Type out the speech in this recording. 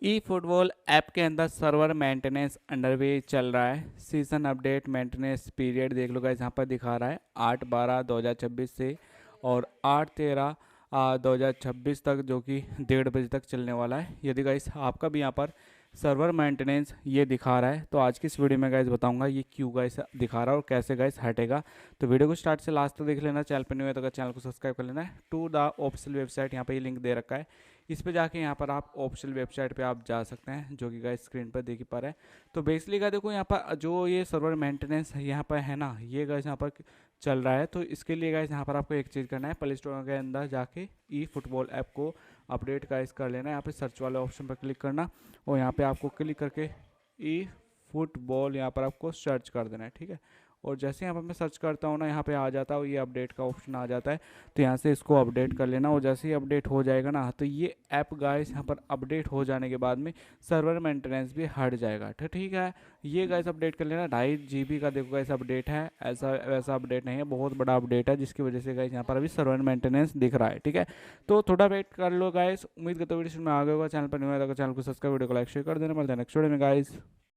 ई football app के अंदर server maintenance underway चल रहा है। सीजन अपडेट मेंटेनेंस पीरियड देख लो गाइस, यहाँ पर दिखा रहा है 8/12/2026 से और 8/13/2026 तक, जो कि 1:30 बजे तक चलने वाला है। यदि गाइस आपका भी यहाँ पर सर्वर मेंटेनेंस ये दिखा रहा है तो आज की इस वीडियो में गाइस बताऊंगा ये क्यों गाइस दिखा रहा है और कैसे गाइस हटेगा। तो वीडियो को स्टार्ट से लास्ट तक देख लेना। चैनल पर नहीं है तो चैनल को सब्सक्राइब कर लेना है। टू द ऑफिशियल वेबसाइट, यहाँ पे ये लिंक दे रखा है, इस पे जाके यहाँ पर आप ऑफिशियल वेबसाइट पे आप जा सकते हैं, जो कि गाइस स्क्रीन पर देख ही पा रहे हैं। तो बेसिकली का देखो यहाँ पर जो ये सर्वर मेंटेनेंस यहाँ पर है ना, ये गाइस यहाँ पर चल रहा है। तो इसके लिए गाइस यहाँ पर आपको एक चीज़ करना है, प्ले स्टोर के अंदर जाके ई फुटबॉल ऐप को अपडेट गाइस कर लेना है। यहाँ पे सर्च वाले ऑप्शन पर क्लिक करना और यहाँ पे आपको क्लिक करके ई फुटबॉल यहाँ पर आपको सर्च कर देना है, ठीक है। और जैसे यहाँ पर मैं सर्च करता हूँ ना, यहाँ पे आ जाता है ये अपडेट का ऑप्शन आ जाता है। तो यहाँ से इसको अपडेट कर लेना और जैसे ही अपडेट हो जाएगा ना, तो ये ऐप गाइस यहाँ पर अपडेट हो जाने के बाद में सर्वर मेंटेनेंस भी हट जाएगा। तो ठीक है, ये गाइस अपडेट कर लेना। 2.5 GB का देखो गाइस अपडेट है, ऐसा वैसा अपडेट नहीं है, बहुत बड़ा अपडेट है, जिसकी वजह से गाइस यहाँ पर अभी सर्वर मेंटेनेंस दिख रहा है, ठीक है। तो थोड़ा वेट कर लो गाइस। उम्मीद करते वीडियो में आ गया होगा। चैनल पर नहीं आया तो चैनल को सब्सक्राइब, वीडियो को लाइक शेयर कर देना। मिलते हैं नेक्स्ट वीडियो में गाइस।